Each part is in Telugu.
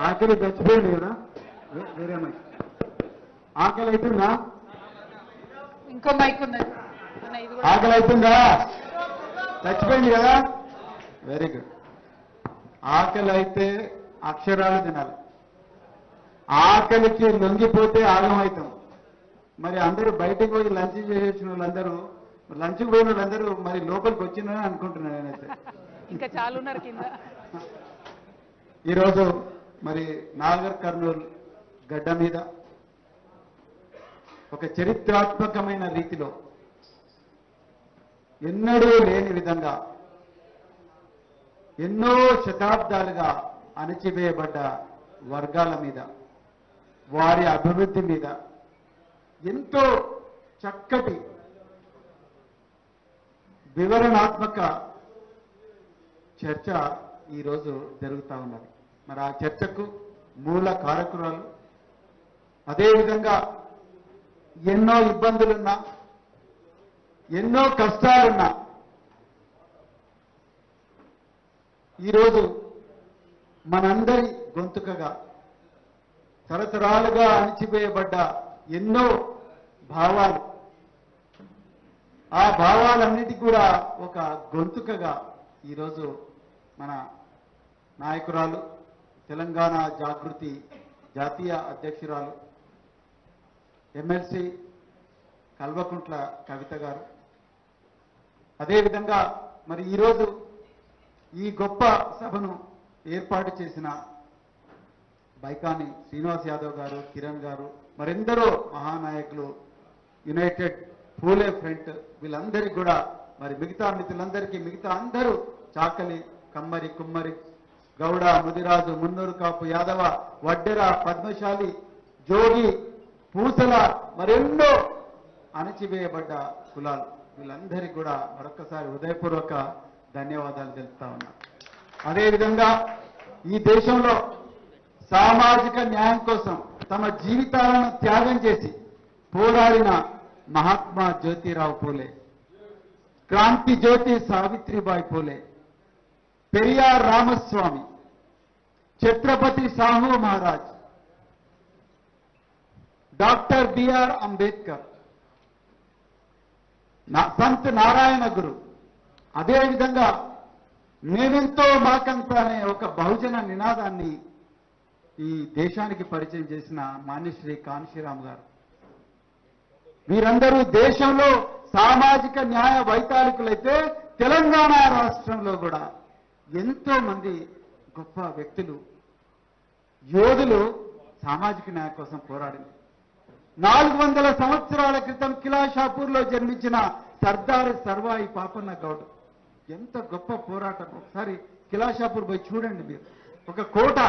ఆకలి చచ్చిపోయింది కదా వేరే మైక్ ఆకలి అవుతుందా ఇంకో మైక్ ఉన్నది ఆకలి అవుతుందా చచ్చిపోయింది కదా వెరీ గుడ్ ఆకలి అయితే అక్షరాలు తినాలి ఆకలికి లొంగిపోతే ఆగమవుతాం మరి అందరూ బయటకు పోయి లంచ్ చేసిన వాళ్ళందరూ లంచ్కి పోయిన వాళ్ళందరూ మరి లోపలికి వచ్చిందని అనుకుంటున్నాను నేనైతే ఇంకా చాలా ఉన్నారు కింద ఈరోజు మరి నాగర్ కర్నూలు గడ్డ మీద ఒక చరిత్రాత్మకమైన రీతిలో ఎన్నడూ లేని విధంగా ఎన్నో శతాబ్దాలుగా అణచివేయబడ్డ వర్గాల మీద వారి అభివృద్ధి మీద ఎంతో చక్కటి వివరణాత్మక చర్చ ఈరోజు జరుగుతూ ఉన్నది మరి ఆ చర్చకు మూల కారకురాలు అదేవిధంగా ఎన్నో ఇబ్బందులున్నా ఎన్నో కష్టాలున్నా ఈరోజు మనందరి గొంతుకగా తరతరాలుగా అణిచివేయబడ్డ ఎన్నో భావాలు ఆ భావాలన్నిటి కూడా ఒక గొంతుకగా ఈరోజు మన నాయకురాలు తెలంగాణ జాగృతి జాతీయ అధ్యక్షురాలు ఎమ్మెల్సీ కల్వకుంట్ల కవిత గారు అదేవిధంగా మరి ఈరోజు ఈ గొప్ప సభను ఏర్పాటు చేసిన బైకాని శ్రీనివాస్ యాదవ్ గారు కిరణ్ గారు మరెందరో మహానాయకులు యునైటెడ్ పూలే ఫ్రంట్ వీళ్ళందరికీ కూడా మరి మిగతా మిత్రులందరికీ మిగతా అందరూ చాకలి కమ్మరి కుమ్మరి గౌడ ముదిరాజు మున్నూరు కాపు యాదవ వడ్డెర పద్మశాలి జోగి పూసల మరెన్నో అణచివేయబడ్డ కులాలు వీళ్ళందరికీ కూడా మరొకసారి హృదయపూర్వక ధన్యవాదాలు తెలుపుతా ఉన్నా అదేవిధంగా ఈ దేశంలో సామాజిక న్యాయం కోసం తమ జీవితాలను త్యాగం చేసి పోరాడిన మహాత్మా జ్యోతిరావు పూలే క్రాంతి జ్యోతి సావిత్రిబాయి పూలే పెరియార్ రామస్వామి ఛత్రపతి సాహు మహారాజ్ డాక్టర్ బిఆర్ అంబేద్కర్ సంత్ నారాయణ గురు అదేవిధంగా మేమెంతో మాకంత అనే ఒక బహుజన నినాదాన్ని ఈ దేశానికి పరిచయం చేసిన మాన్యశ్రీ కాన్షీరామ్ గారు వీరందరూ దేశంలో సామాజిక న్యాయ వైతాళికులైతే తెలంగాణ రాష్ట్రంలో కూడా ఎంతో మంది గొప్ప వ్యక్తులు యోధులు సామాజిక న్యాయం కోసం పోరాడింది 400 సంవత్సరాల క్రితం కిలాషాపూర్లో జన్మించిన సర్దార్ సర్వాయి పాపన్న గౌడ్ ఎంత గొప్ప పోరాటం ఒకసారి కిలాషాపూర్ పోయి చూడండి మీరు ఒక కోట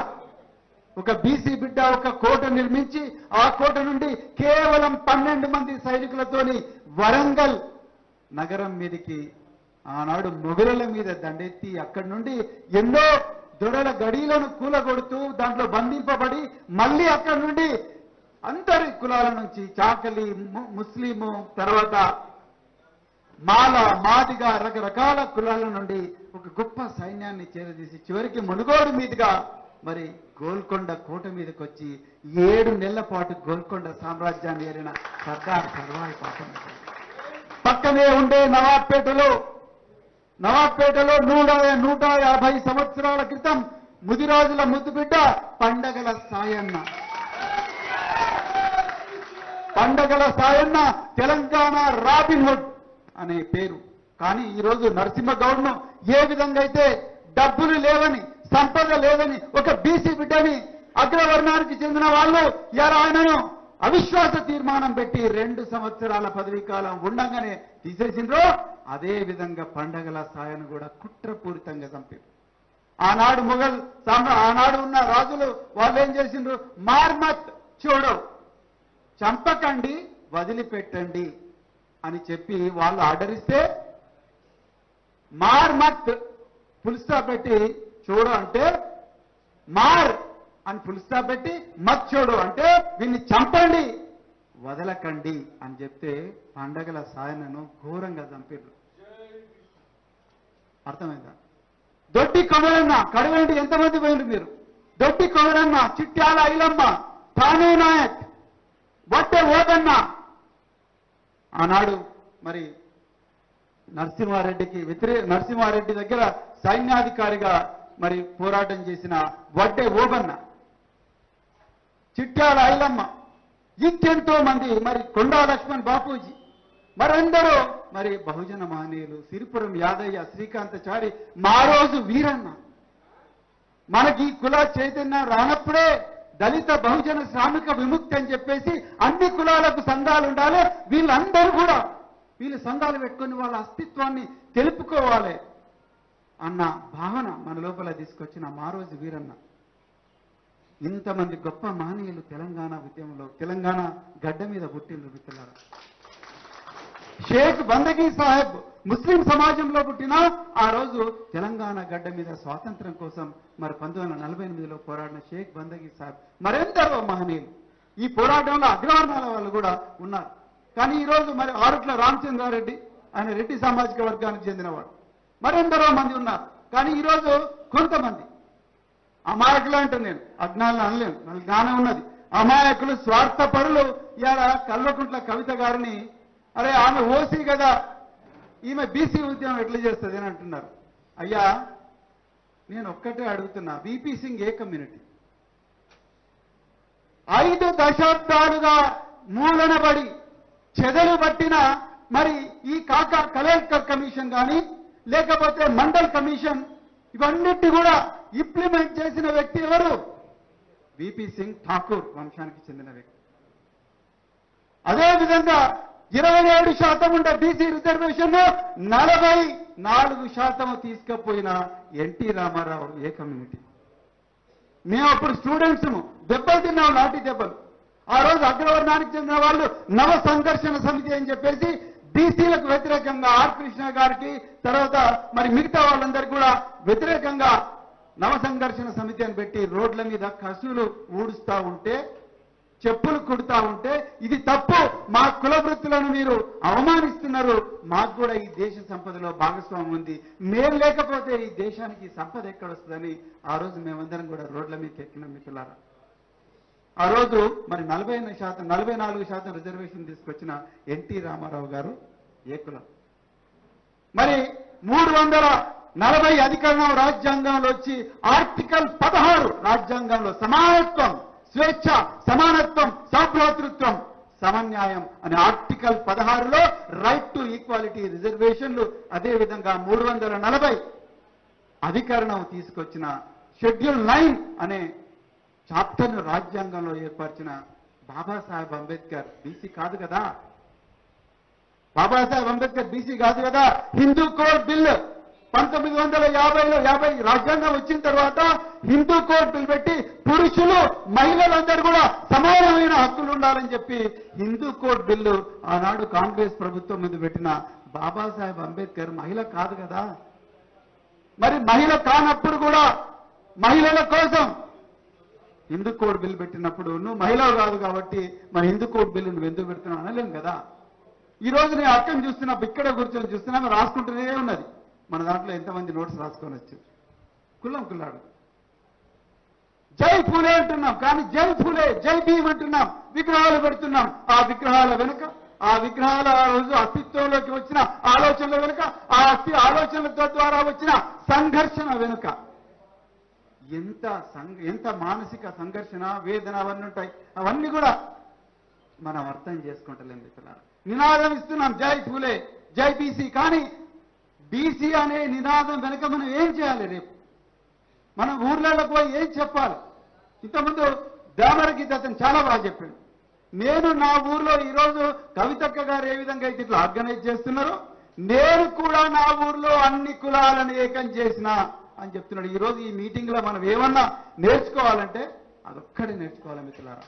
ఒక బీసీ బిడ్డ ఒక కోట నిర్మించి ఆ కోట నుండి కేవలం 12 మంది సైనికులతోని వరంగల్ నగరం మీదకి ఆనాడు మొగుల మీద దండెత్తి అక్కడి నుండి ఎన్నో దొరల గడీలను కూలగొడుతూ దాంట్లో బంధింపబడి మళ్ళీ అక్కడి నుండి అందరి కులాల నుంచి చాకలి ముస్లిము తర్వాత మాల మాదిగా రకరకాల కులాల నుండి ఒక గొప్ప సైన్యాన్ని చేరదీసి చివరికి మునుగోడు మీదుగా మరి గోల్కొండ కోట మీదకి వచ్చి 7 నెలల పాటు గోల్కొండ సామ్రాజ్యాన్ని ఏరిన సర్దార్ సర్వాయి పాపన్న పక్కనే ఉండే నవాబ్పేటలో 150 సంవత్సరాల క్రితం ముదిరాజుల ముద్దుబిడ్డ పండగల సాయన్న తెలంగాణ రాబిన్ హుడ్ అనే పేరు కానీ ఈరోజు నరసింహగౌడ్ను ఏ విధంగా అయితే డబ్బులు లేవని సంపద లేదని ఒక బీసీ బిడ్డని అగ్రవర్ణానికి చెందిన వాళ్ళు ఇలా ఆయనను అవిశ్వాస తీర్మానం పెట్టి 2 సంవత్సరాల పదవీ కాలం ఉండగానే తీసేసిండ్రో అదే విధంగా పండగల సాయను కూడా కుట్రపూరితంగా చంపారు ఆనాడు ఉన్న రాజులు వాళ్ళు ఏం చేసిండ్రు మార్మత్ చూడవు చంపకండి వదిలిపెట్టండి అని చెప్పి వాళ్ళు ఆర్డర్ ఇస్తే మార్మత్ ఫుల్ స్టాప్ పెట్టి చూడు అంటే మార్ అని ఫుల్ స్టాప్ పెట్టి మత్ చూడు అంటే వీన్ని చంపండి వదలకండి అని చెప్తే పండగల సాయనను ఘోరంగా చంపారు అర్థమైందా దొడ్డి కమలన్న కడవండి ఎంతమంది పోయిండ్రు మీరు దొడ్డి కోరన్న, చిట్యాల ఐలమ్మ, ఠానే నాయక్, వడ్డే ఓదన్న, ఆనాడు మరి నరసింహారెడ్డి దగ్గర సైన్యాధికారిగా మరి పోరాటం చేసిన వడ్డే ఓబన్న, చిట్యాల ఐలమ్మ, ఇంకెంతో మంది, మరి కొండా లక్ష్మణ్ బాపూజీ, మరెందరో మరి బహుజన మహనీయులు, సిరిపురం యాదయ్య, శ్రీకాంతచారి, మారోజు వీరన్న. మనకి కుల చైతన్యం రానప్పుడే దళిత బహుజన శ్రామిక విముక్తి అని చెప్పేసి అన్ని కులాలకు సంఘాలు ఉండాలి, వీళ్ళందరూ కూడా వీళ్ళు సంఘాలు పెట్టుకుని వాళ్ళ అస్తిత్వాన్ని తెలుపుకోవాలి అన్న భావన మన లోపల తీసుకొచ్చిన మారోజు వీరన్న. ఇంతమంది గొప్ప మహనీయులు తెలంగాణ ఉద్యమంలో, తెలంగాణ గడ్డ మీద పుట్టిన మిత్రులారా. షేక్ బందగీ సాహెబ్ ముస్లిం సమాజంలో పుట్టిన ఆ రోజు తెలంగాణ గడ్డ మీద స్వాతంత్రం కోసం మరి 1948లో పోరాడిన షేక్ బందగీ సాహెబ్, మరెందరో మహనీయులు ఈ పోరాటంలో అగ్రవర్ణాల వాళ్ళు కూడా ఉన్నారు. కానీ ఈరోజు మరి ఆరుట్ల రామచంద్రారెడ్డి, ఆయన రెడ్డి సామాజిక వర్గానికి చెందినవాడు, మరెందరో మంది ఉన్నారు. కానీ ఈరోజు కొంతమంది అమాయకులు అంటే, నేను అజ్ఞానులు అనలేను, మనకి జ్ఞానం ఉన్నది, అమాయకులు స్వార్థపరులు ఇవాళ కల్వకుంట్ల కవిత గారిని, అరే ఆమె ఓసీ కదా, ఈమె బీసీ ఉద్యమం ఎట్లా చేస్తుంది అని అంటున్నారు. అయ్యా నేను ఒక్కటే అడుగుతున్నా, బీపీ సింగ్ ఏ కమ్యూనిటీ? 5 దశాబ్దాలుగా మూలనబడి చెదలు పట్టిన మరి ఈ కలెక్టర్ కమిషన్ కానీ లేకపోతే మండల్ కమిషన్, ఇవన్నిటి కూడా ఇంప్లిమెంట్ చేసిన వ్యక్తి ఎవరు? బీపీ సింగ్ ఠాకూర్ వంశానికి చెందిన వ్యక్తి. అదేవిధంగా 27% ఉండే బీసీ రిజర్వేషన్ 44% తీసుకుపోయిన ఎన్టీ రామారావు ఏ కమ్యూనిటీ? మేము అప్పుడు స్టూడెంట్స్ దెబ్బలు తిన్నాం, లాఠీ దెబ్బలు. ఆ రోజు అగ్రవర్ణానికి చెందిన వాళ్ళు నవ సంఘర్షణ సమితి అని చెప్పేసి బీసీలకు వ్యతిరేకంగా ఆర్ కృష్ణ గారికి, తర్వాత మరి మిగతా వాళ్ళందరికీ కూడా వ్యతిరేకంగా నవ సంఘర్షణ సమితి అని పెట్టి రోడ్ల మీద కసులు ఊడుస్తా ఉంటే, చెప్పులు కుడుతా ఉంటే, ఇది తప్పు, మా కుల వృత్తులను మీరు అవమానిస్తున్నారు, మాకు కూడా ఈ దేశ సంపదలో భాగస్వామ్యం ఉంది, మేము లేకపోతే ఈ దేశానికి సంపద ఎక్కడొస్తుందని ఆ రోజు మేమందరం కూడా రోడ్ల మీదకి ఎక్కినాం మిత్రులారా. ఆ రోజు మరి 44% రిజర్వేషన్ తీసుకొచ్చిన ఎన్టీ రామారావు గారు ఏ కులం? మరి 340 అధికరణం రాజ్యాంగంలో వచ్చి ఆర్టికల్ 16 రాజ్యాంగంలో సమానత్వం, స్వేచ్ఛ, సమానత్వం, సౌభ్రాతృత్వం, సమన్యాయం అనే ఆర్టికల్ 16లో రైట్ టు ఈక్వాలిటీ, రిజర్వేషన్లు, అదేవిధంగా 340 అధికరణం తీసుకొచ్చిన షెడ్యూల్ 9 అనే చాప్టర్ను రాజ్యాంగంలో ఏర్పరిచిన బాబాసాహెబ్ అంబేద్కర్ బీసీ కాదు కదా? బాబాసాహెబ్ అంబేద్కర్ బీసీ కాదు కదా? హిందూ కోడ్ బిల్ 1950 రాజ్యాంగం వచ్చిన తర్వాత హిందూ కోడ్ బిల్ పెట్టి పురుషులు మహిళలందరూ కూడా సమానమైన హక్కులు ఉండాలని చెప్పి హిందూ కోడ్ బిల్లు ఆనాడు కాంగ్రెస్ ప్రభుత్వం ముందు పెట్టిన బాబాసాహెబ్ అంబేద్కర్ మహిళ కాదు కదా? మరి మహిళ కానప్పుడు కూడా మహిళల కోసం హిందూ కోడ్ బిల్ పెట్టినప్పుడు నువ్వు మహిళ కాదు కాబట్టి మరి హిందూ కోడ్ బిల్లు నువ్వు ఎందుకు పెడుతున్నావు అనలేం కదా? ఈ రోజు నేను అక్కని చూస్తున్నా, ఇక్కడ కూర్చొని చూస్తున్నా, రాసుకుంటూనే ఉన్నది. మన దాంట్లో ఎంతమంది నోట్స్ రాసుకొని వచ్చు, కుల్లం కుల్లాడు. జై పూలే అంటున్నాం, కానీ జై పూలే, జై భీమ్ అంటున్నాం, విగ్రహాలు పెడుతున్నాం. ఆ విగ్రహాల వెనుక, ఆ విగ్రహాల రోజు అస్తిత్వంలోకి వచ్చిన ఆలోచనల వెనుక, ఆ ఆలోచనల ద్వారా వచ్చిన సంఘర్షణ వెనుక ఎంత మానసిక సంఘర్షణ, వేదన అవన్నీ ఉంటాయి. అవన్నీ కూడా మనం అర్థం చేసుకుంటలేం మిత్రులారా. నినాదం ఇస్తున్నాం జై పూలే, జై బీసీ, కానీ బీసీ అనే నినాదం వెనుక మనం ఏం చేయాలి? రేపు మనం ఊర్లలో పోయి ఏం చెప్పాలి? ఇంతకుముందు దామరగీత అతను చాలా బాగా చెప్పాడు. నేను నా ఊర్లో ఈరోజు కవితక్క గారు ఏ విధంగా అయితే ఇట్లా ఆర్గనైజ్ చేస్తున్నారో, నేను కూడా నా ఊర్లో అన్ని కులాలను ఏకం చేసిన అని చెప్తున్నాడు. ఈరోజు ఈ మీటింగ్ లో మనం ఏమన్నా నేర్చుకోవాలంటే అదొక్కడే నేర్చుకోవాలి మిత్రులారా.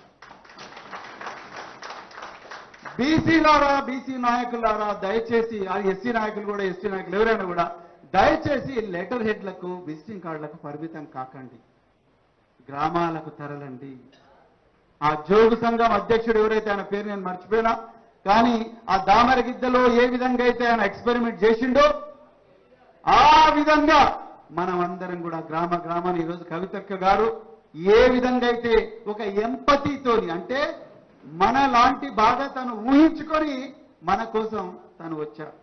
బీసీలారా, బీసీ నాయకులారా, దయచేసి ఆ ఎస్సీ నాయకులు కూడా, ఎస్టీ నాయకులు ఎవరైనా కూడా దయచేసి లెటర్ హెడ్లకు, విజిటింగ్ కార్డులకు పరిమితం కాకండి, గ్రామాలకు తరలండి. ఆ జోగు సంఘం అధ్యక్షుడు ఎవరైతే, ఆయన పేరు నేను మర్చిపోయినా, కానీ ఆ దామరగిద్దలో ఏ విధంగా అయితే ఆయన ఎక్స్పెరిమెంట్ చేసిండో ఆ విధంగా మనం అందరం కూడా గ్రామాన్ని, ఈరోజు కవితక్క గారు ఏ విధంగా అయితే ఒక ఎంపతితోని, అంటే మన లాంటి బాధ తను ఊహించుకొని మన కోసం తను వచ్చాడు.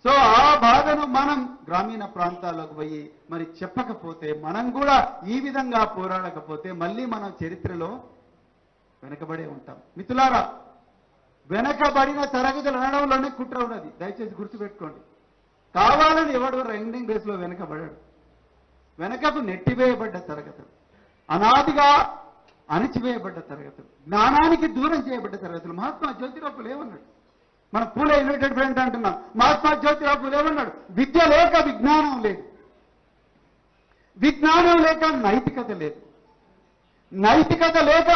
సో ఆ బాధను మనం గ్రామీణ ప్రాంతాల్లోకి పోయి మరి చెప్పకపోతే, మనం కూడా ఈ విధంగా పోరాడకపోతే మళ్ళీ మనం చరిత్రలో వెనకబడే ఉంటాం. మిత్రులారా, వెనకబడిన తరగతులు అనడంలోనే కుట్ర ఉన్నది, దయచేసి గుర్తుపెట్టుకోండి. కావాలని ఎవడు రైడింగ్ రేస్లో వెనకబడాడు. వెనకకు నెట్టివేయబడ్డ తరగతులు, అనాదిగా అణిచివేయబడ్డ తరగతులు, జ్ఞానానికి దూరం చేయబడ్డ తరగతులు. మహాత్మా జ్యోతిరావు పూలే ఏమన్నాడు? మన పూలే యునైటెడ్ ఫ్రంట్ అంటున్నాం. మహాత్మా జ్యోతిరావు పూలే ఏమన్నాడు? విద్య లేక విజ్ఞానం లేదు, విజ్ఞానం లేక నైతికత లేదు, నైతికత లేక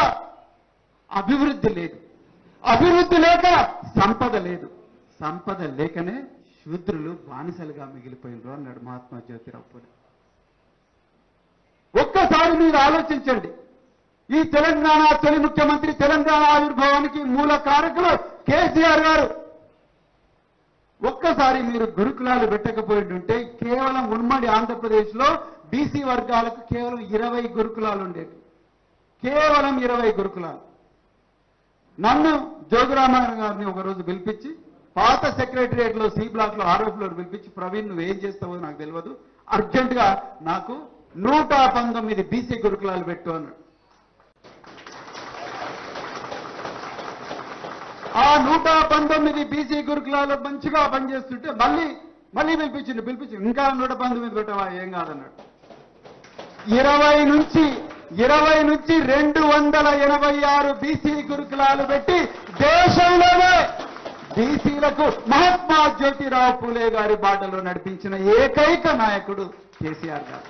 అభివృద్ధి లేదు, అభివృద్ధి లేక సంపద లేదు, సంపద లేకనే శూద్రులు బానిసలుగా మిగిలిపోయినారు అన్నాడు మహాత్మా జ్యోతిరావు పూలే. ఒక్కసారి మీరు ఆలోచించండి. ఈ తెలంగాణ తొలి ముఖ్యమంత్రి, తెలంగాణ ఆవిర్భావానికి మూల కారకులు కేసీఆర్ గారు. ఒక్కసారి మీరు గురుకులాలు పెట్టకపోయింటుంటే కేవలం ఉమ్మడి ఆంధ్రప్రదేశ్లో బీసీ వర్గాలకు కేవలం 20 గురుకులాలు ఉండేవి, కేవలం 20 గురుకులాలు. నన్ను జోగురామన్ గారిని ఒకరోజు పిలిపించి పాత సెక్రటరియట్ లో సి బ్లాక్ లో 6వ ఫ్లోర్ పిలిపించి, ప్రవీణ్ నువ్వు ఏం చేస్తావో నాకు తెలియదు, అర్జెంట్ గా నాకు 119 బీసీ గురుకులాలు పెట్టు అన్నాడు. ఆ 119 బీసీ గురుకులాలు మంచిగా పనిచేస్తుంటే మళ్ళీ పిలిపించి ఇంకా 119 పెట్టవా, ఏం కాదన్నాడు. 20 నుంచి 286 బీసీ గురుకులాలు పెట్టి దేశంలోనే బీసీలకు మహాత్మా జ్యోతిరావు పూలే గారి బాటలో నడిపించిన ఏకైక నాయకుడు కేసీఆర్ గారు.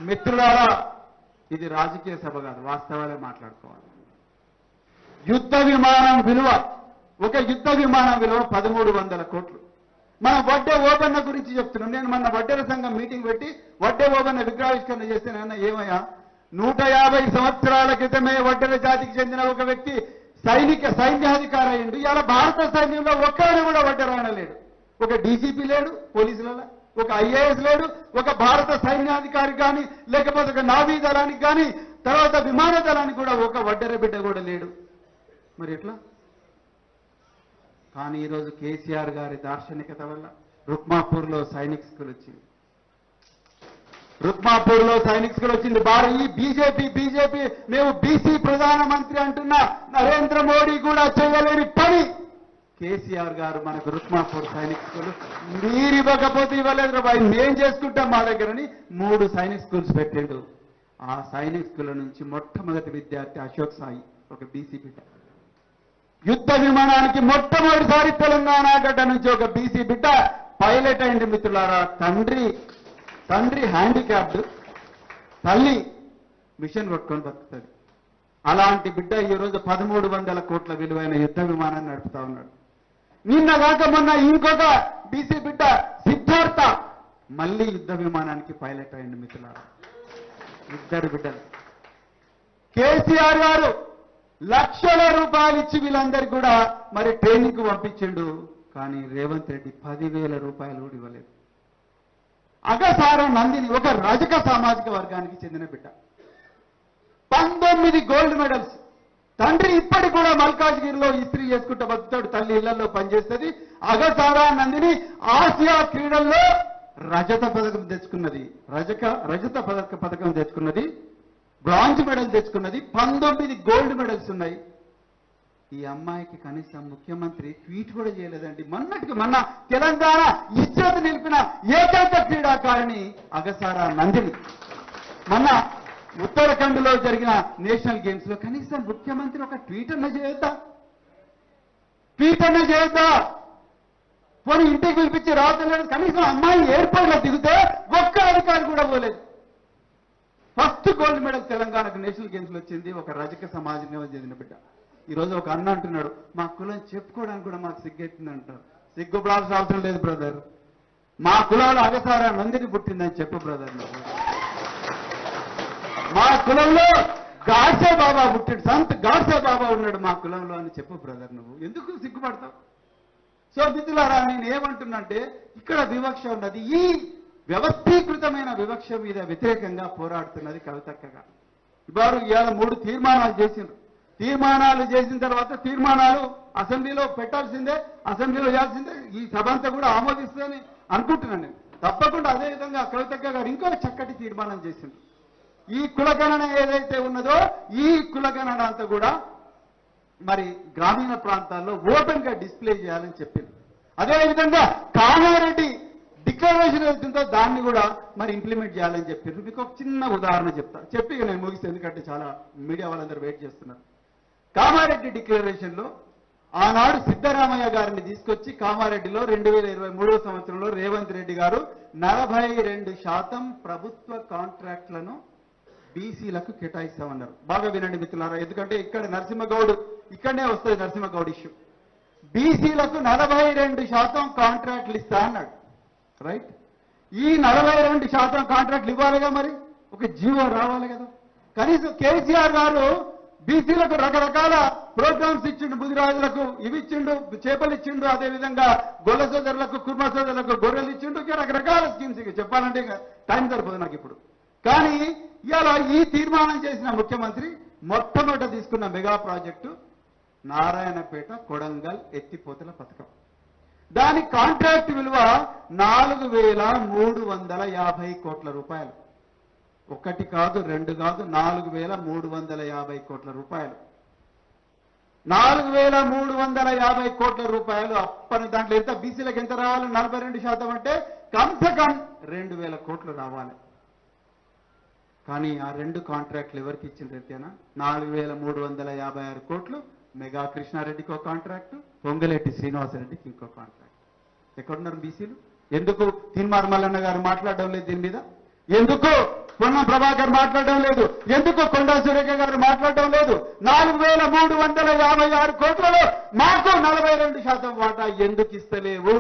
మిత్రులారా, ఇది రాజకీయ సభ కాదు, వాస్తవాలే మాట్లాడుకోవాలి. యుద్ధ విమానం విలువ, ఒక యుద్ధ విమానం విలువ 1300 కోట్లు. మనం వడ్డే ఓబన్న గురించి చెప్తున్నాం. నేను మొన్న వడ్డేర సంఘం మీటింగ్ పెట్టి వడ్డే ఓబన్న విగ్రహావిష్కరణ చేస్తే నాన్న ఏమయ్యా, 150 సంవత్సరాల క్రితమే వడ్డెర జాతికి చెందిన ఒక వ్యక్తి సైన్యాధికారి అయ్యిండు. ఇలా భారత సైన్యంలో ఒక్కడు కూడా వడ్డెరాయన లేడు. ఒక డీజీపీ లేడు పోలీసులలో, ఒక ఐఏఎస్ లేడు, ఒక భారత సైన్యాధికారి కానీ లేకపోతే ఒక నావీ దళానికి కానీ తర్వాత విమాన దళానికి కూడా ఒక వడ్డెర బిడ్డ కూడా లేడు. మరి ఎట్లా? కానీ ఈరోజు కేసీఆర్ గారి దార్శనికత వల్ల రుక్మాపూర్లో సైనిక్ స్కూల్ వచ్చింది. రుక్మాపూర్లో సైనిక్ స్కూల్ వచ్చింది. ఈ బీజేపీ మేము బీసీ ప్రధానమంత్రి అంటున్న నరేంద్ర మోడీ కూడా చేయలేని పని కేసీఆర్ గారు మనకు రుక్మాపూర్ సైనిక్ స్కూల్ మీరు ఇవ్వకపోతే ఇవ్వలేదు బాయ్, మేం చేసుకుంటాం మా దగ్గరని 3 సైనిక్ స్కూల్స్ పెట్టిండు. ఆ సైనిక్ స్కూల్ నుంచి మొట్టమొదటి విద్యార్థి అశోక్ సాయి, ఒక బీసీ బిడ్డ. యుద్ధ విమానానికి మొట్టమొదటిసారి తెలంగాణ గడ్డ నుంచి ఒక బీసీ బిడ్డ పైలట్ అయింది. మిత్రులారా, తండ్రి హ్యాండిక్యాప్డ్, తల్లి మిషన్ కొట్టుకొని బతుకుతుంది. అలాంటి బిడ్డ ఈరోజు 1300 కోట్ల విలువైన యుద్ధ విమానాన్ని నడుపుతా ఉన్నాడు. నిన్న కాక మొన్న ఇంకొక బీసీ బిడ్డ సిద్ధార్థ మళ్ళీ యుద్ధ విమానానికి పైలట్ అయింది. మిత్రులారా, 2 బిడ్డలు. కేసీఆర్ గారు లక్షల రూపాయలు ఇచ్చి వీళ్ళందరికీ కూడా మరి ట్రైనింగ్ కు పంపించిండు. కానీ రేవంత్ రెడ్డి 10,000 రూపాయలు కూడా ఇవ్వలేదు. అగసార నందిని ఒక రజక సామాజిక వర్గానికి చెందిన బిడ్డ, 19 గోల్డ్ మెడల్స్. తండ్రి ఇప్పటికి కూడా మల్కాజ్గిరిలో ఇస్త్రీ చేసుకుంటూ బతుకుతాడు, తల్లి ఇళ్లలో పనిచేస్తుంది. అగసారా నందిని ఆసియా క్రీడల్లో రజత పథకం తెచ్చుకున్నది, రజత పథకం తెచ్చుకున్నది, బ్రాంజ్ మెడల్ తెచ్చుకున్నది, 19 గోల్డ్ మెడల్స్ ఉన్నాయి. ఈ అమ్మాయికి కనీసం ముఖ్యమంత్రి ట్వీట్ కూడా చేయలేదండి. మొన్న తెలంగాణ ఇజ్జత్ నిలిపిన ఏకైక క్రీడాకారిణి అగసారా నందిని. మొన్న ఉత్తరాఖండ్లో జరిగిన నేషనల్ గేమ్స్ లో కనీసం ముఖ్యమంత్రి ఒక ట్వీట్ అన్న చేయొద్దా? పోనీ ఇంటికి పిలిపించి రావట్లేదు. కనీసం అమ్మాయి ఎయిర్పోర్ట్ లో దిగితే ఒక్క అధికారి కూడా పోలేదు. ఫస్ట్ గోల్డ్ మెడల్ తెలంగాణకు నేషనల్ గేమ్స్ లో వచ్చింది ఒక రజక సమాజంగా చెందిన బిడ్డ. ఈరోజు ఒక అన్న అంటున్నాడు, మా కులం చెప్పుకోవడానికి కూడా మాకు సిగ్గెట్టింది అంటారు. సిగ్గుపడాల్సిన అవసరం లేదు బ్రదర్, మా కులంలో అగసారా నందిని పుట్టిందని చెప్పు బ్రదర్. మా కులంలో గాడ్సే బాబా పుట్టిండు, సంత్ గాడ్సే బాబా ఉన్నాడు మా కులంలో అని చెప్పు బ్రదర్. నువ్వు ఎందుకు సిగ్గుపడతావు? సో మిత్రులారా, నేను ఏమంటున్నాంటే ఇక్కడ వివక్ష ఉన్నది. ఈ వ్యవస్థీకృతమైన వివక్ష మీద వ్యతిరేకంగా పోరాడుతున్నది కవితక్క గారు. ఇవాళ ఇవాళ 3 తీర్మానాలు చేసిండ్రు. తీర్మానాలు చేసిన తర్వాత తీర్మానాలు అసెంబ్లీలో పెట్టాల్సిందే, అసెంబ్లీలో చేయాల్సిందే, ఈ సభ అంతా కూడా ఆమోదిస్తుందని అనుకుంటున్నాను నేను. తప్పకుండా అదేవిధంగా కవితక్క గారు ఇంకో చక్కటి తీర్మానం చేసిండ్రు. ఈ కులగణన ఏదైతే ఉన్నదో ఈ కులగణన అంతా కూడా మరి గ్రామీణ ప్రాంతాల్లో ఓపెన్ గా డిస్ప్లే చేయాలని చెప్పింది. అదేవిధంగా కామారెడ్డి డిక్లరేషన్ అవుతుందో దాన్ని కూడా మరి ఇంప్లిమెంట్ చేయాలని చెప్పిండ్రు. మీకు ఒక చిన్న ఉదాహరణ చెప్తా, చెప్పి ఇక నేను ముగిస్తే, ఎందుకంటే చాలా మీడియా వాళ్ళందరూ వెయిట్ చేస్తున్నారు. కామారెడ్డి డిక్లరేషన్ లో ఆనాడు సిద్ధరామయ్య గారిని తీసుకొచ్చి కామారెడ్డిలో 2023 సంవత్సరంలో రేవంత్ రెడ్డి గారు 42% ప్రభుత్వ కాంట్రాక్ట్లను బీసీలకు కేటాయిస్తామన్నారు. బాగా వినండి మిత్రులారా, ఎందుకంటే ఇక్కడ నరసింహగౌడ్ ఇక్కడనే వస్తుంది నరసింహగౌడ్ ఇష్యూ. బీసీలకు 42% కాంట్రాక్ట్లు ఇస్తా అన్నాడు. రైట్, ఈ 42% కాంట్రాక్ట్లు ఇవ్వాలిగా, మరి ఒక జీవో రావాలి కదా. కనీసం కేసీఆర్ గారు బీసీలకు రకరకాల ప్రోగ్రామ్స్ ఇచ్చిండు, ముదిరాజులకు ఇవి ఇచ్చిండు, చేపలు ఇచ్చిండు, అదేవిధంగా గొల్ల సోదరులకు కుర్మ సోదరులకు గొర్రెలు ఇచ్చిండు, ఇంకా రకరకాల స్కీమ్స్ ఇక చెప్పాలంటే టైం సరిపోదు నాకు ఇప్పుడు. కానీ ఇవాళ ఈ తీర్మానం చేసిన ముఖ్యమంత్రి మొట్టమొదట తీసుకున్న మెగా ప్రాజెక్టు నారాయణపేట కొడంగల్ ఎత్తిపోతల పథకం. దాని కాంట్రాక్ట్ విలువ 4,350 కోట్ల రూపాయలు. ఒకటి కాదు, రెండు కాదు, 4,350 కోట్ల రూపాయలు. 4,350 కోట్ల రూపాయలు అప్పని దాంట్లో ఎంత బీసీలకు ఎంత రావాలి? 42% అంటే కమ్సే కమ్ 2,000 కోట్లు రావాలి. కానీ ఆ 2 కాంట్రాక్ట్లు ఎవరికి ఇచ్చింది అంతేనా? 4,356 కోట్లు మెగా కృష్ణారెడ్డికి ఒక కాంట్రాక్టు, పొంగలేటి శ్రీనివాసరెడ్డికి ఇంకో కాంట్రాక్ట్. ఎక్కడున్నారు బీసీలు? ఎందుకు తీన్మార్ మల్లన్న గారు మాట్లాడడం లేదు దీని మీద? ఎందుకు పొన్నం ప్రభాకర్ మాట్లాడడం లేదు? ఎందుకు కొండా సురేఖ గారు మాట్లాడడం లేదు? 4,356 కోట్లలో మాకు 42% వాటా ఎందుకు ఇస్తలేవు?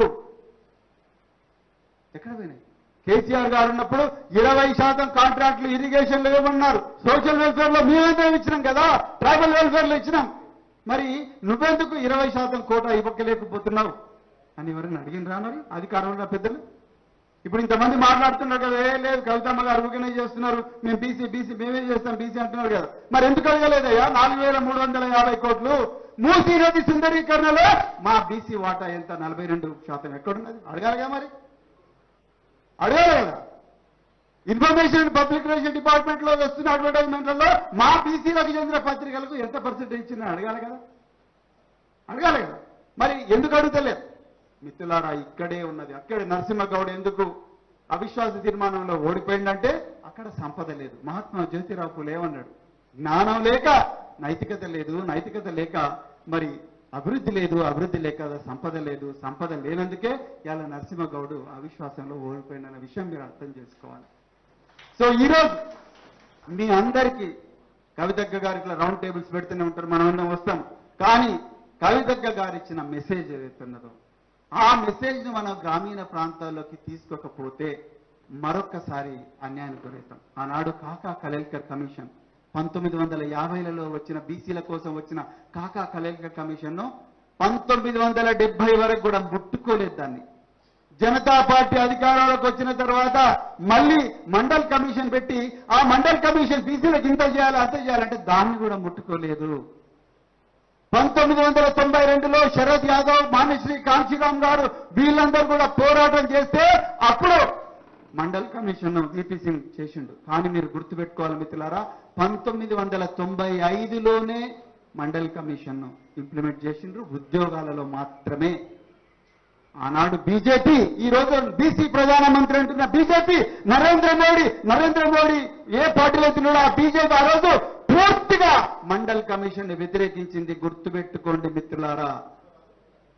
ఎక్కడ పోయినాయి? కేసీఆర్ గారు ఉన్నప్పుడు 20% కాంట్రాక్టులు ఇరిగేషన్లో ఇవ్వమన్నారు. సోషల్ వెల్ఫేర్ లో మేమేం ఇచ్చినాం కదా, ట్రైబల్ వెల్ఫేర్ లో ఇచ్చినాం. మరి నువ్వెందుకు 20% కోటా ఇవ్వలేకపోతున్నావు అని ఎవరైనా అడిగినరా? మరి అధికారంలో పెద్దలు ఇప్పుడు ఇంతమంది మాట్లాడుతున్నారు కదా, లేదు కవితమ్మ గారు ఊరికనే చేస్తున్నారు, మేము బీసీ మేమే చేస్తాం బీసీ అంటున్నారు కదా. మరి ఎందుకు అడగలేదయ్యా? 4,350 కోట్లు మూసీ నది సుందరీకరణలో మా బీసీ వాటా ఎంత? 42% ఎక్కడున్నది? అడగాలిగా, మరి అడగాలి కదా. ఇన్ఫర్మేషన్ పబ్లిక్ రిలేషన్ డిపార్ట్మెంట్ లో వస్తున్న అడ్వర్టైజ్మెంట్లలో మా బీసీలకు చెందిన పత్రికలకు ఎంత పర్సెంటేజ్ ఇచ్చిందని అడగాలి కదా, అడగాలి కదా. మరి ఎందుకు అడుగుతలేదు? మిత్రులారా, ఇక్కడే ఉన్నది. అక్కడే నరసింహగౌడ్ ఎందుకు అవిశ్వాస తీర్మానంలో ఓడిపోయిందంటే అక్కడ సంపద లేదు. మహాత్మా జ్యోతిరావు పూలే ఏమన్నాడు? జ్ఞానం లేక నైతికత లేదు, నైతికత లేక మరి అభివృద్ధి లేదు, అభివృద్ధి లేక సంపద లేదు, సంపద లేనందుకే ఇలా నరసింహగౌడ్ అవిశ్వాసంలో ఓడిపోయిందన్న విషయం మీరు అర్థం చేసుకోవాలి. సో ఈరోజు మీ అందరికీ కవితక్క గారు ఇట్లా రౌండ్ టేబుల్స్ పెడుతూనే ఉంటారు, మనం అందరం వస్తాం. కానీ కవితక్క గారు ఇచ్చిన మెసేజ్ ఏదైతే ఉన్నదో ఆ మెసేజ్ను మనం గ్రామీణ ప్రాంతాల్లోకి తీసుకోకపోతే మరొక్కసారి అన్యాయానికి గురవుతాం. ఆనాడు కాకా కలేల్కర్ కమిషన్ 1950లలో వచ్చిన బీసీల కోసం వచ్చిన కాకా కలేల్కర్ కమిషన్ను 1970 వరకు కూడా ముట్టుకోలేదు. దాన్ని జనతా పార్టీ అధికారంలోకి వచ్చిన తర్వాత మళ్ళీ మండల్ కమిషన్ పెట్టి ఆ మండల్ కమిషన్ బీసీలకు ఇంత చేయాలి అంత చేయాలంటే దాన్ని కూడా ముట్టుకోలేదు. 1992లో శరద్ యాదవ్, మాన్యశ్రీ కాంశీరామ్ గారు వీళ్ళందరూ కూడా పోరాటం చేస్తే అప్పుడు మండల్ కమిషన్ వీపీ సింగ్ చేసిండు. కానీ మీరు గుర్తుపెట్టుకోవాలి మిత్రులారా, 1995లోనే మండల్ కమిషన్ ఇంప్లిమెంట్ చేసిండ్రు, ఉద్యోగాలలో మాత్రమే. ఆనాడు బీజేపీ, ఈ రోజు బీసీ ప్రధానమంత్రి అంటున్న బీజేపీ, నరేంద్ర మోడీ ఏ పార్టీలో తిన్నాడో ఆ బీజేపీ ఆ రోజు పూర్తిగా మండల్ కమిషన్ వ్యతిరేకించింది. గుర్తుపెట్టుకోండి మిత్రులారా,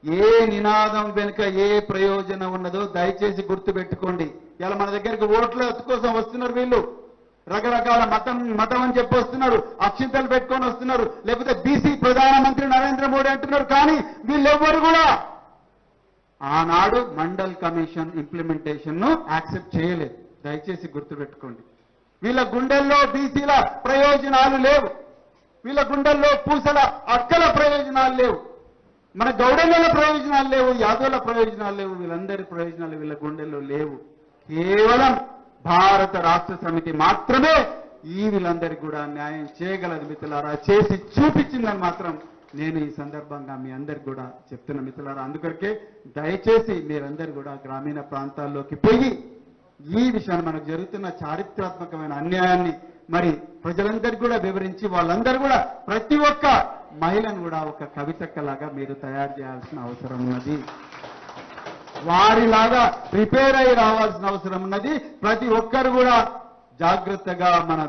ఏ నినాదం వెనుక ఏ ప్రయోజనం ఉన్నదో దయచేసి గుర్తుపెట్టుకోండి. ఇలా మన దగ్గరికి ఓట్ల కోసం వస్తున్నారు వీళ్ళు, రకరకాల మతం అని చెప్పి వస్తున్నారు, అక్షింతలు పెట్టుకొని వస్తున్నారు, లేకపోతే బీసీ ప్రధానమంత్రి నరేంద్ర మోడీ అంటున్నారు. కానీ వీళ్ళెవ్వరు కూడా ఆనాడు మండల్ కమిషన్ ఇంప్లిమెంటేషన్ ను యాక్సెప్ట్ చేయలేదు. దయచేసి గుర్తుపెట్టుకోండి. వీళ్ళ గుండెల్లో బీసీల ప్రయోజనాలు లేవు, వీళ్ళ గుండెల్లో పూసల అక్కల ప్రయోజనాలు లేవు, మన గౌడల ప్రయోజనాలు లేవు, యాదవుల ప్రయోజనాలు లేవు, వీళ్ళందరి ప్రయోజనాలు వీళ్ళ గుండెల్లో లేవు. కేవలం భారత రాష్ట్ర సమితి మాత్రమే ఈ వీళ్ళందరికీ కూడా న్యాయం చేయగలదు మిత్రులారా. చేసి చూపించిందని మాత్రం నేను ఈ సందర్భంగా మీ అందరికి కూడా చెప్తున్న మిత్రులారా. అందుకొరకే దయచేసి మీరందరూ కూడా గ్రామీణ ప్రాంతాల్లోకి పోయి ఈ విషయాన్ని మనకు జరుగుతున్న చారిత్రాత్మకమైన అన్యాయాన్ని మరి ప్రజలందరికీ కూడా వివరించి వాళ్ళందరూ కూడా ప్రతి ఒక్క మహిళను కూడా ఒక కవితక్కలాగా మీరు తయారు చేయాల్సిన అవసరం ఉన్నది. వారిలాగా ప్రిపేర్ అయి రావాల్సిన అవసరం ఉన్నది. ప్రతి ఒక్కరు కూడా జాగ్రత్తగా మన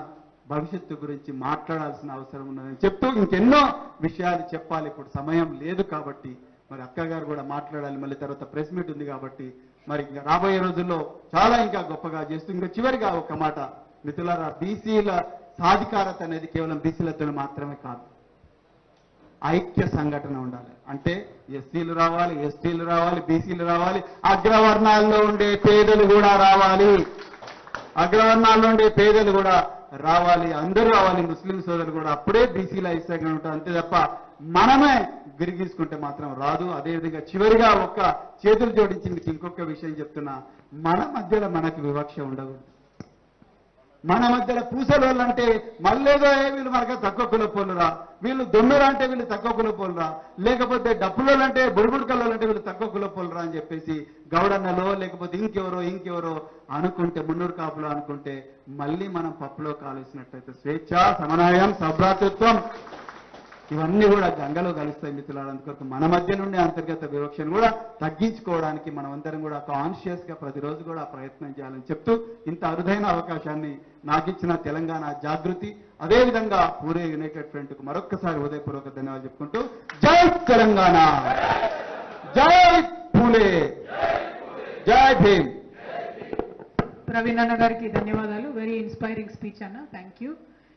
భవిష్యత్తు గురించి మాట్లాడాల్సిన అవసరం ఉన్నదని చెప్తూ ఇంకెన్నో విషయాలు చెప్పాలి. ఇప్పుడు సమయం లేదు కాబట్టి మరి అక్క గారు కూడా మాట్లాడాలి. మళ్ళీ తర్వాత ప్రెస్ మీట్ ఉంది కాబట్టి మరి ఇంకా రాబోయే రోజుల్లో చాలా ఇంకా గొప్పగా చేస్తూ ఇంకా చివరిగా ఒక మాట మిత్రులారా, బీసీల సాధికారత అనేది కేవలం బీసీలతో మాత్రమే కాదు, ఐక్య సంఘటన ఉండాలి. అంటే ఎస్సీలు రావాలి, ఎస్టీలు రావాలి, బీసీలు రావాలి, అగ్రవర్ణాల్లో ఉండే పేదలు కూడా రావాలి, అగ్రవర్ణాల్లో ఉండే పేదలు కూడా రావాలి, అందరూ రావాలి, ముస్లిం సోదరులు కూడా. అప్పుడే బీసీల ఐక్యంగా ఉంటారు. అంతే తప్ప మనమే గిరిగీసుకుంటే మాత్రం రాదు. అదేవిధంగా చివరిగా ఒక్క చేతులు జోడించి మీకు ఇంకొక విషయం చెప్తున్నా, మన మధ్యలో మనకు వివక్ష ఉండదు. మన మధ్యలో పూసలోళ్ళు అంటే మళ్ళేదో వీళ్ళు మనకు తక్కువ కులపోలురా, వీళ్ళు దొమ్మెరా అంటే వీళ్ళు తక్కువ కులపోలురా, లేకపోతే డప్పులోళ్ళు అంటే బుడుబుడు కల్లోళ్ళు అంటే వీళ్ళు తక్కువ కులపోలురా అని చెప్పేసి గౌడన్నలో లేకపోతే ఇంకెవరో అనుకుంటే, మున్నూరు కాపులో అనుకుంటే మళ్ళీ మనం పప్పులో కాలేసినట్టయితే స్వేచ్ఛ, సమన్వయం, సభ్రాతృత్వం ఇవన్నీ కూడా గంగలో కలుస్తాయి మిత్రులారా. అందుకొరకు మన మధ్య నుండి అంతర్గత వివక్షను కూడా తగ్గించుకోవడానికి మనం అందరం కూడా కాన్షియస్ గా ప్రతిరోజు కూడా ప్రయత్నం చేయాలని చెప్తూ ఇంత అరుదైన అవకాశాన్ని నాకు ఇచ్చిన తెలంగాణ జాగృతి అదేవిధంగా పూరే యునైటెడ్ ఫ్రంట్ కు మరొక్కసారి హృదయపూర్వక ధన్యవాదాలు చెప్పుకుంటూ జై తెలంగాణ, జై పూలే, జై భీమ్. ప్రవీణ్ అన్న గారికి ధన్యవాదాలు. వెరీ ఇన్స్పైరింగ్ స్పీచ్ అన్న. Thank you.